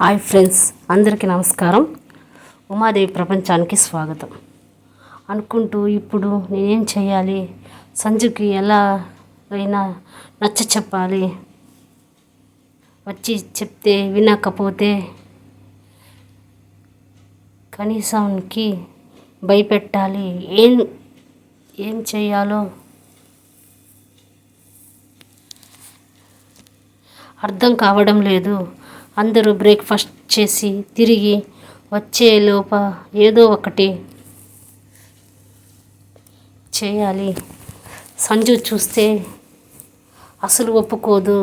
Hi friends, అందరికీ నమస్కారం. ఉమాదేవి ప్రపంచానికి స్వాగతం. అనుకుంటూ ఇప్పుడు నేనేం చేయాలి, సంజుకి ఎలా అయినా నచ్చ చెప్పాలి, వచ్చి చెప్తే వినకపోతే కనీసానికి భయపెట్టాలి. ఏం చేయాలో అర్థం కావడం లేదు. అందరూ బ్రేక్ఫాస్ట్ చేసి తిరిగి వచ్చేలోప ఏదో ఒకటి చేయాలి. సంజు చూస్తే అసలు ఒప్పుకోదు.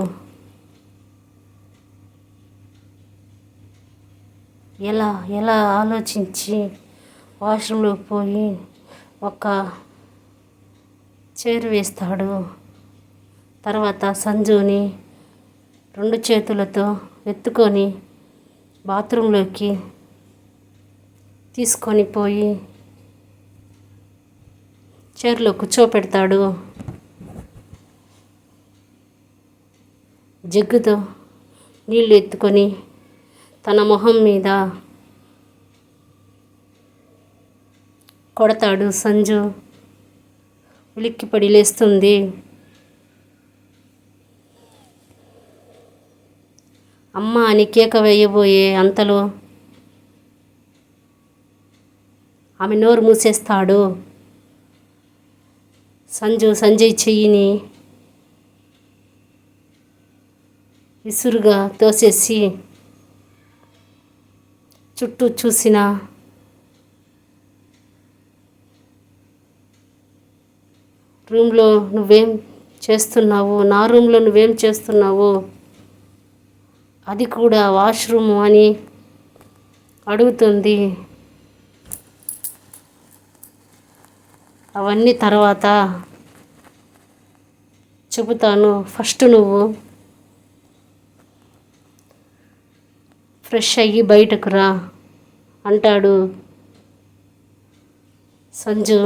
ఎలా ఆలోచించి వాష్రూమ్లో పోయి ఒక చైర్ వేస్తాడు. తర్వాత సంజుని 2 చేతులతో ఎత్తుకొని బాత్రూంలోకి తీసుకొని పోయి చైర్లో కూర్చోపెడతాడు. జగ్గుతో నీళ్ళు ఎత్తుకొని తన మొహం మీద కొడతాడు. సంజు ఉలిక్కిపడి లేస్తుంది. అమ్మ అని కేక వేయబోయే అంతలో ఆమె నోరు మూసేస్తాడు. సంజయ్ చెయ్యిని విసురుగా తోసేసి చుట్టూ చూసిన రూమ్లో నువ్వేం చేస్తున్నావు, నా రూమ్లో నువ్వేం చేస్తున్నావు, అది కూడా వాష్రూమ్ అని అడుగుతుంది. అవన్నీ తర్వాత చెబుతాను, ఫస్ట్ నువ్వు ఫ్రెష్ అయ్యి బయటకు రా అంటాడు. సంజు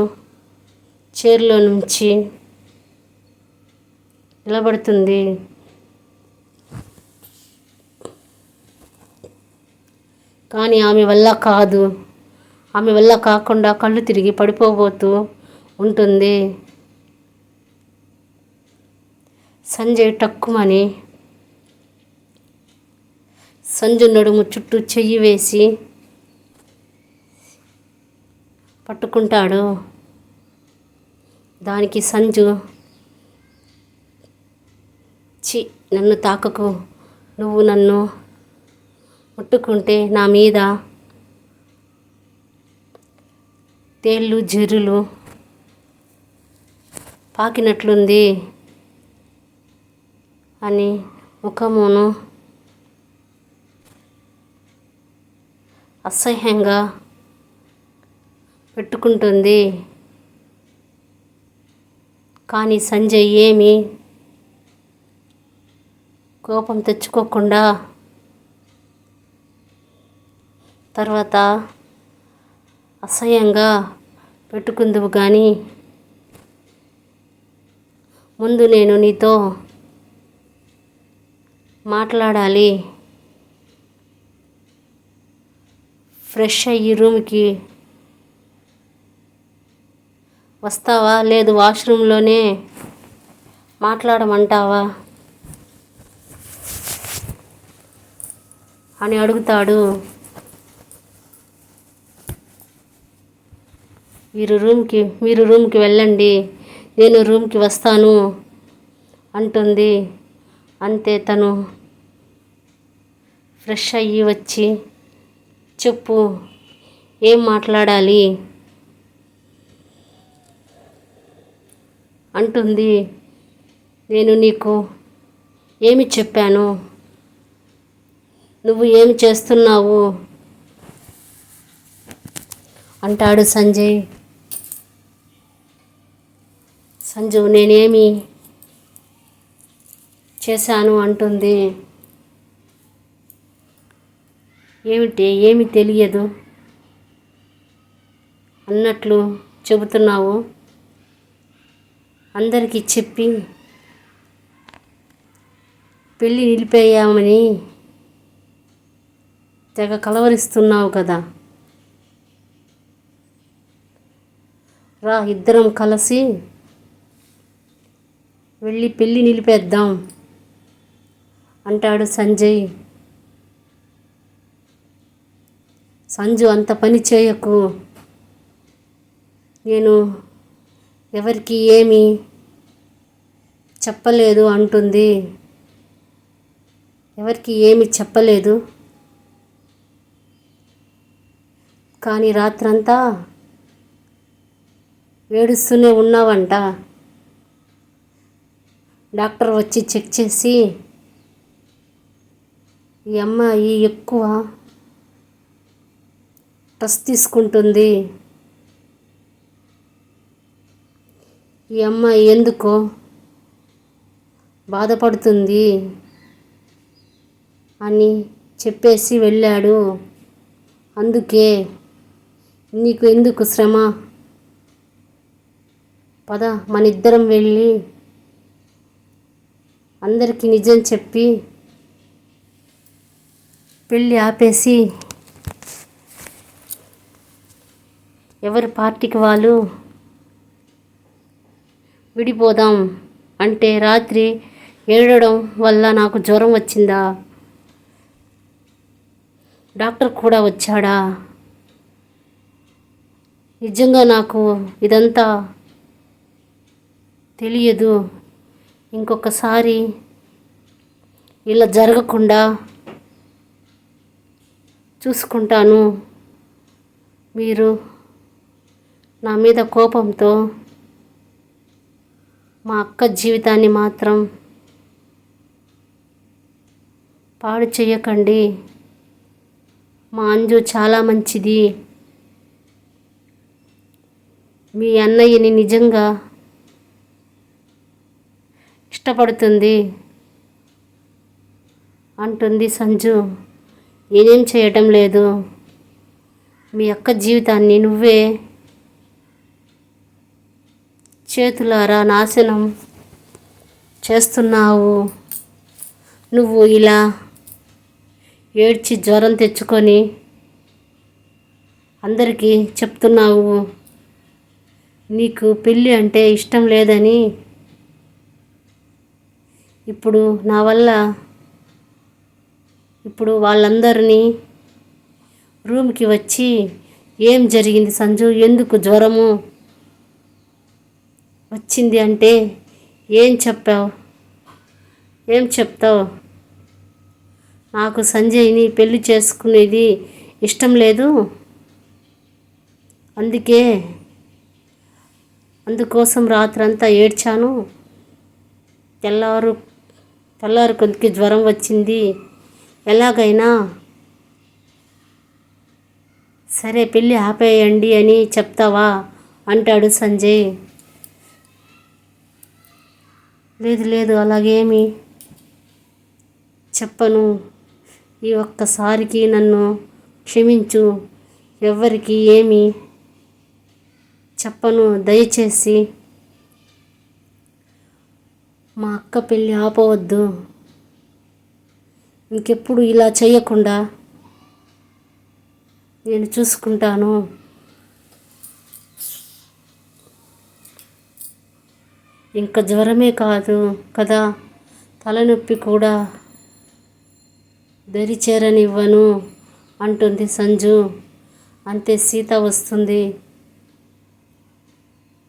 చైర్లో నుంచి నిలబడుతుంది. కానీ ఆమె వల్ల కాకుండా కళ్ళు తిరిగి పడిపోబోతూ ఉంటుంది. సంజయ్ టక్కుమని సంజు నడుము చుట్టూ చెయ్యి వేసి పట్టుకుంటాడు. దానికి సంజు, నన్ను తాకకు, నువ్వు నన్ను ముట్టుకుంటే నా మీద తేళ్ళు జిర్రులు పాకినట్లుంది అని ముఖమును అసహ్యంగా పెట్టుకుంటుంది. కానీ సంజయ్ ఏమీ కోపం తెచ్చుకోకుండా తర్వాత అసహ్యంగా పెట్టుకుందువు కానీ ముందు నేను నీతో మాట్లాడాలి. ఫ్రెష్ అయ్యి రూమ్కి వస్తావా, లేదు వాష్రూమ్లోనే మాట్లాడమంటావా అని అడుగుతాడు. మీరు రూమ్కి వెళ్ళండి, నేను రూమ్కి వస్తాను అంటుంది. అంతే, తను ఫ్రెష్ అయ్యి వచ్చి చెప్పు, ఏం మాట్లాడాలి అంటుంది. నేను నీకు ఏమి చెప్పాను, నువ్వు ఏమి చేస్తున్నావు అంటాడు సంజయ్. సంజు నేనేమి చేశాను అంటుంది. ఏమి తెలియదు అన్నట్లు చెబుతున్నావు, అందరికీ చెప్పి పెళ్ళి నిలిపేయామని తెగ కలవరిస్తున్నావు కదా. రా, ఇద్దరం కలిసి వెళ్ళి పెళ్ళి నిలిపేద్దాం అంటాడు సంజయ్. సంజు, అంత పని చేయకు, నేను ఎవరికి ఏమీ చెప్పలేదు అంటుంది. ఎవరికి ఏమి చెప్పలేదు, కానీ రాత్రంతా ఏడుస్తూనే ఉన్నావంట. డాక్టర్ వచ్చి చెక్ చేసి ఈ అమ్మాయి ఎక్కువ స్ట్రెస్ తీసుకుంటుంది, ఈ అమ్మాయి ఎందుకో బాధపడుతుంది అని చెప్పేసి వెళ్ళాడు. అందుకే నీకు ఎందుకు శ్రమ, పద మనిద్దరం వెళ్ళి అందరికీ నిజం చెప్పి పెళ్ళి ఆపేసి ఎవరి పార్టీకి వాళ్ళు విడిపోదాం అంటే, రాత్రి ఏడవడం వల్ల నాకు జ్వరం వచ్చిందా, డాక్టర్ కూడా వచ్చాడా, నిజంగా నాకు ఇదంతా తెలియదు, ఇంకొకసారి ఇలా జరగకుండా చూసుకుంటాను. మీరు నా మీద కోపంతో మా అక్క జీవితాన్ని మాత్రం పాడు చేయకండి. మా అంజు చాలా మంచిది, మీ అన్నయ్యని నిజంగా ఇష్టపడుతుంది అంటుంది సంజు. నేనేం చేయటం లేదు, మీ అక్క జీవితాన్ని నువ్వే చేతులారా నాశనం చేస్తున్నావు. నువ్వు ఇలా ఏడ్చి జ్వరం తెచ్చుకొని అందరికీ చెప్తున్నావు నీకు పెళ్ళి అంటే ఇష్టం లేదని. ఇప్పుడు నా వల్ల వాళ్ళందరినీ రూమ్కి వచ్చి ఏం జరిగింది సంజు, ఎందుకు జ్వరము వచ్చింది అంటే ఏం చెప్తావు, నాకు సంజయ్ని పెళ్లి చేసుకునేది ఇష్టం లేదు, అందుకోసం రాత్రంతా ఏడ్చాను, తెల్లారు కొద్దికి జ్వరం వచ్చింది, ఎలాగైనా సరే పెళ్ళి ఆపేయండి అని చెప్తావా అంటాడు సంజయ్. లేదు అలాగేమి చెప్పను, ఈ ఒక్కసారికి నన్ను క్షమించు, ఎవ్వరికి ఏమీ చెప్పను, దయచేసి మా అక్క పెళ్ళి ఆపవద్దు, ఇంకెప్పుడు ఇలా చేయకుండా నేను చూసుకుంటాను. ఇంకా జ్వరమే కాదు కదా, తలనొప్పి కూడా దరి చేరనివ్వను అంటుంది సంజు. అంతే సీత వస్తుంది.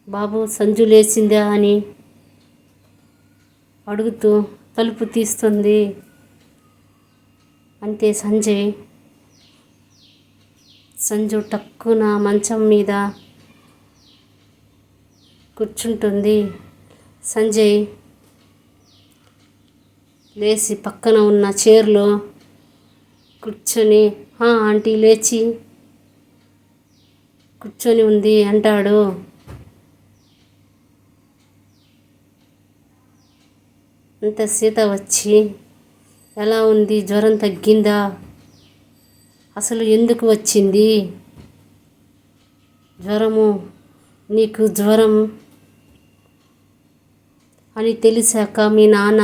బాబు సంజు లేచిందా అని అడుగుతూ తలుపు తీస్తుంది. అంతే సంజు టక్కున మంచం మీద కూర్చుంటుంది. సంజయ్ లేచి పక్కన ఉన్న చైర్లో కూర్చొని ఆంటీ లేచి కూర్చొని ఉంది అంటాడు. అంత సీత వచ్చి ఎలా ఉంది, జ్వరం తగ్గిందా, అసలు ఎందుకు వచ్చింది జ్వరము, నీకు జ్వరం అని తెలిసాక మీ నాన్న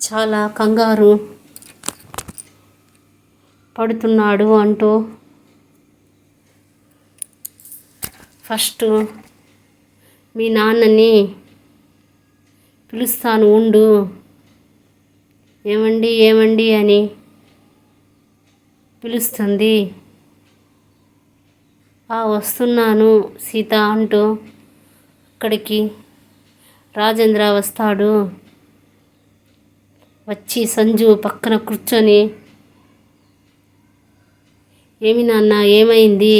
చాలా కంగారు పడుతున్నాడు అంటూ ఫస్ట్ మీ నాన్నని పిలుస్తాను ఉండు, ఏమండి ఏమండి అని పిలుస్తుంది. వస్తున్నాను సీత అంటూ అక్కడికి రాజేంద్ర వస్తాడు. వచ్చి సంజు పక్కన కూర్చొని, ఏమి నాన్న, ఏమైంది,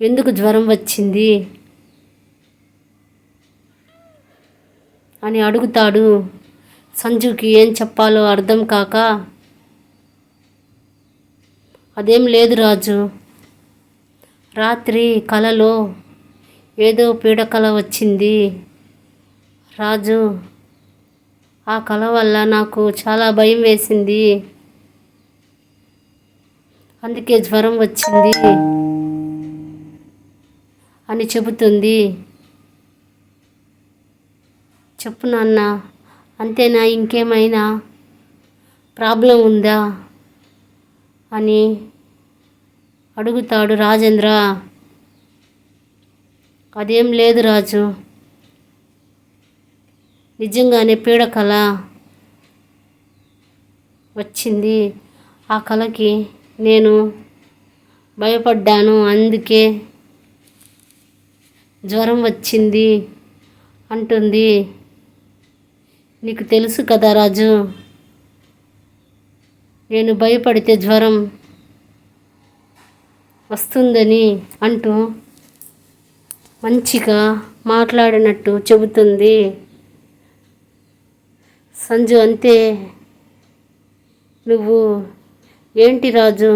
ఎందుకు జ్వరం వచ్చింది అని అడుగుతాడు. సంజుకి ఏం చెప్పాలో అర్థం కాక, అదేం లేదు రాజు, రాత్రి కలలో ఏదో పీడకల వచ్చింది రాజు, ఆ కల వల్ల నాకు చాలా భయం వేసింది, అందుకే జ్వరం వచ్చింది అని చెబుతుంది. చెప్పు నాన్న, అంతేనా, ఇంకేమైనా ప్రాబ్లం ఉందా అని అడుగుతాడు రాజేంద్ర. అదేం లేదు రాజు, నిజంగానే పీడకల వచ్చింది, ఆ కలకి నేను భయపడ్డాను, అందుకే జ్వరం వచ్చింది అంటుంది. నీకు తెలుసు కదా రాజు, నేను భయపడితే జ్వరం వస్తుందని అంటూ మంచిగా మాట్లాడినట్టు చెబుతుంది. సంజు అంతే, నువ్వు ఏంటి రాజు,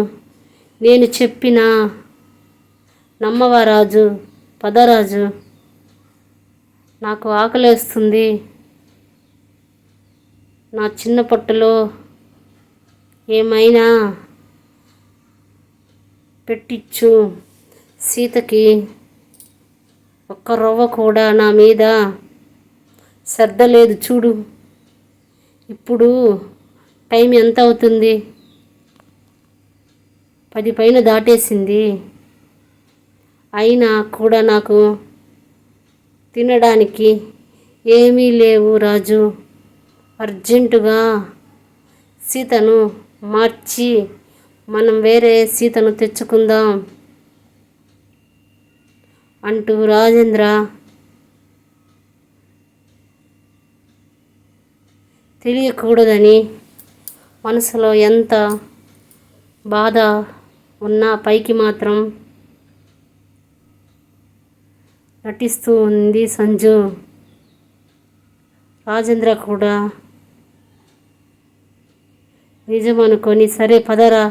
నేను చెప్పినా నమ్మవా రాజు, పదరాజు, నాకు ఆకలేస్తుంది, నా చిన్న పొట్టలో ఏమైనా పెట్టిచ్చు, సీతకి ఒక్క రవ్వ కూడా నా మీద శ్రద్ధ లేదు చూడు, ఇప్పుడు టైం ఎంత అవుతుంది, 10 పైన దాటేసింది, అయినా కూడా నాకు తినడానికి ఏమీ లేవు రాజు, అర్జెంటుగా సీతను మార్చి మనం వేరే సీతను తెచ్చుకుందాం అంటూ రాజేంద్ర తెలియకూడదని మనసులో ఎంత బాధ ఉన్నా పైకి మాత్రం నటిస్తూ ఉంది సంజు. రాజేంద్ర కూడా నిజమనుకొని, సరే పదరా,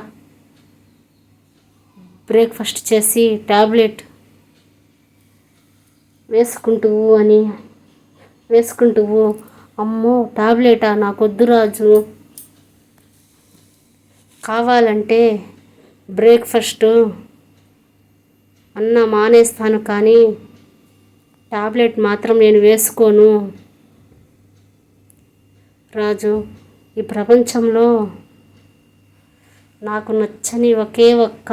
బ్రేక్ఫాస్ట్ చేసి టాబ్లెట్ వేసుకుంటువు, అమ్మో టాబ్లెటా, నాకొద్దు రాజు, కావాలంటే బ్రేక్ఫాస్ట్ అన్న మానేస్తాను, కానీ టాబ్లెట్ మాత్రం నేను వేసుకోను రాజు, ఈ ప్రపంచంలో నాకు నచ్చని ఒకే ఒక్క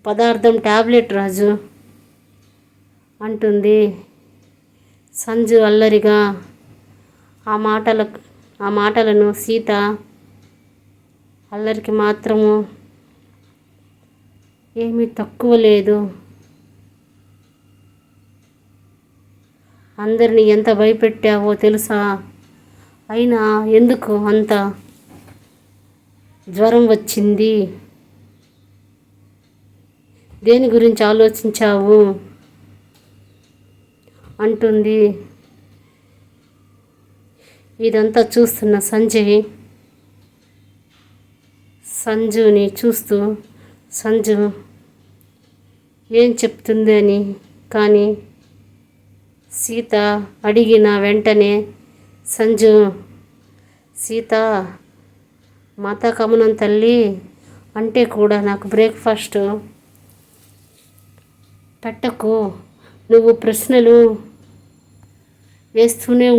పదార్థం టాబ్లెట్ రాజు అంటుంది. సంజు అల్లరిగా ఆ మాటలను సీత అల్లరికి మాత్రము ఏమీ తక్కువ లేదు, అందరినీ ఎంత భయపెట్టావో తెలుసా, అయినా ఎందుకు అంత జ్వరం వచ్చింది, దేని గురించి ఆలోచించావు అంటుంది. ఇదంతా చూస్తున్న సంజుని చూస్తూ సంజు ఏం చెప్తుంది అని, కానీ సీత అడిగిన వెంటనే సంజు, సీత మాతా కమనం తల్లి అంటే కూడా నాకు బ్రేక్ఫాస్ట్ పెట్టకు, నువ్వు ప్రశ్నలు వేస్తూనే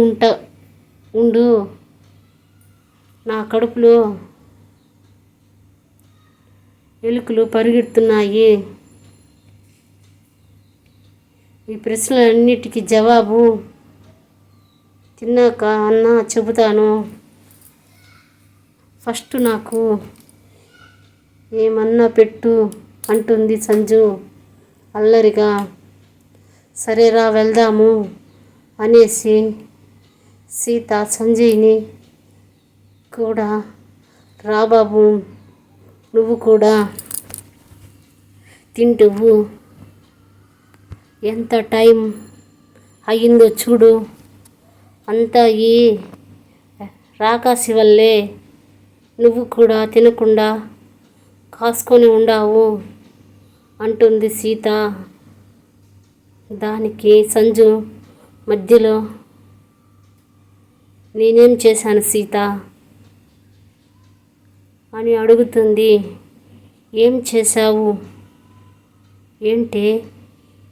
ఉండు, నా కడుపులో ఎలుకలు పరిగెడుతున్నాయి. ఈ ప్రశ్నలన్నిటికీ జవాబు తిన్నాక అన్న చెబుతాను. ఫస్ట్ నాకు ఏమన్నా పెట్టు అంటుంది సంజు అల్లరిగా. సరేరా వెళ్దాము అనేసి సీత సంజయ్ని కూడా రా బాబు నువ్వు కూడా తింటువు, ఎంత టైం అయ్యిందో చూడు, అంతా ఈ రాకాసి వల్లే నువ్వు కూడా తినకుండా కాసుకొని ఉండావు అంటుంది సీత. దానికి సంజు మధ్యలో నేనేం చేశాను సీత అని అడుగుతుంది. ఏం చేశావు ఏంటే,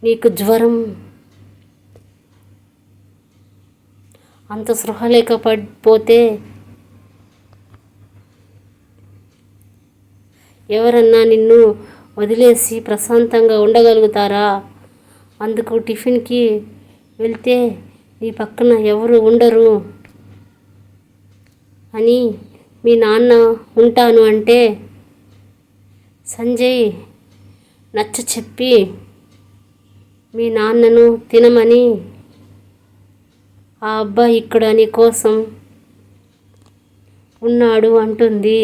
నీకు జ్వరం అంత స్పృహ లేకపోతే ఎవరన్నా నిన్ను వదిలేసి ప్రశాంతంగా ఉండగలుగుతారా? అందుకు టిఫిన్కి వెళ్తే నీ పక్కన ఎవరు ఉండరు అని మీ నాన్న ఉంటాను అంటే సంజయ్ నచ్చ చెప్పి మీ నాన్నను తినమని ఆ అబ్బాయి ఇక్కడ నీ కోసం ఉన్నాడు అంటుంది.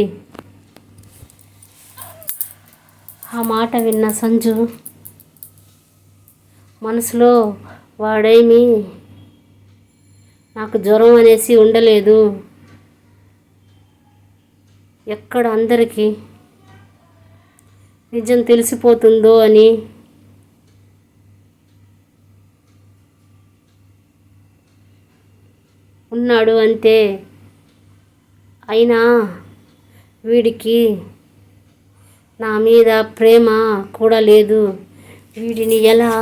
ఆ మాట విన్న సంజు మనసులో వాడేమి నాకు జ్వరం అనేసి ఉండలేదు, ఎక్కడ అందరికీ నిజం తెలిసిపోతుందో అని ఉన్నాడు అంతే. అయినా వీడికి నా మీద ప్రేమ కూడా లేదు, వీడిని ఎలా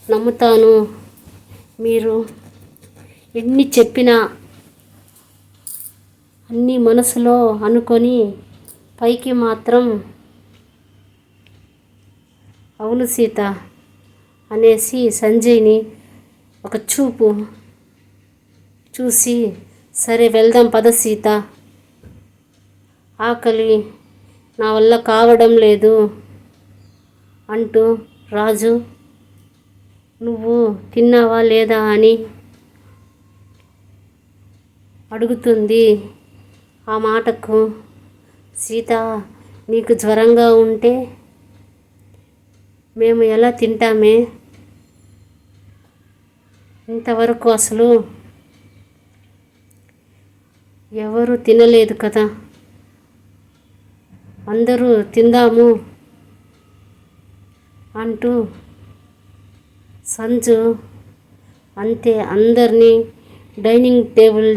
నమ్ముతాను? మీరు ఎన్ని చెప్పినా అన్నీ మనసులో అనుకొని పైకి మాత్రం అవును సీత అనేసి సంజయ్ని ఒక చూపు చూసి సరే వెళ్దాం పద సీత, ఆకలి నా వల్ల కావడం లేదు అంటూ రాజు నువ్వు తిన్నావా లేదా అని అడుగుతుంది. ఆ మాటకు సీత నీకు జ్వరంగా ఉంటే మేము ఎలా తింటామే, ఇంతవరకు అసలు ఎవరు తినలేదు కదా, అందరూ తిందాము అంటూ సంజు అంతే అందరినీ డైనింగ్ టేబుల్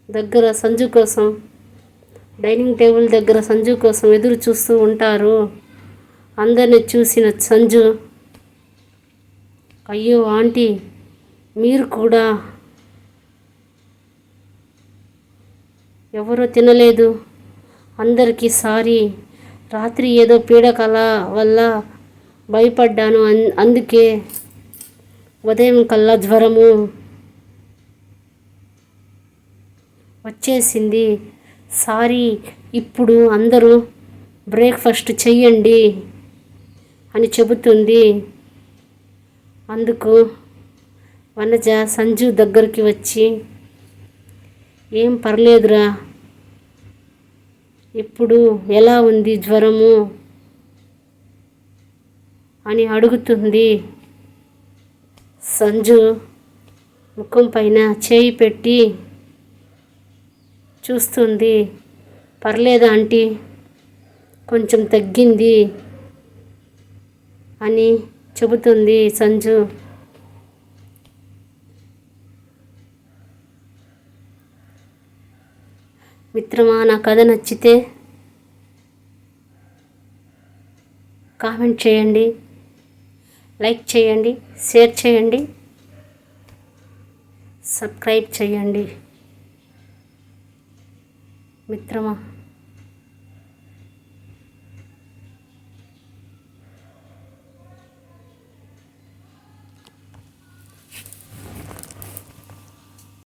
దగ్గర సంజు కోసం డైనింగ్ టేబుల్ దగ్గర సంజు కోసం ఎదురు చూస్తూ ఉంటారు. అందరిని చూసిన సంజు అయ్యో ఆంటీ మీరు కూడా ఎవరో తినలేదు, అందరికీ సారీ, రాత్రి ఏదో పీడకల వల్ల భయపడ్డాను, అందుకే ఉదయం కల్లా జ్వరము వచ్చేసింది, సారీ, ఇప్పుడు అందరూ బ్రేక్ఫాస్ట్ చెయ్యండి అని చెబుతుంది. అందుకు వనజ సంజు దగ్గరికి వచ్చి ఏం పర్లేదురా, ఇప్పుడు ఎలా ఉంది జ్వరము అని అడుగుతుంది. సంజు ముఖం పైన చేయి పెట్టి చూస్తుంది. పర్లేదు ఆంటీ, కొంచెం తగ్గింది అని చెబుతుంది సంజు. మిత్రమా, నా కథ నచ్చితే కామెంట్ చేయండి, లైక్ చేయండి, షేర్ చేయండి, సబ్స్క్రైబ్ చేయండి మిత్రమా.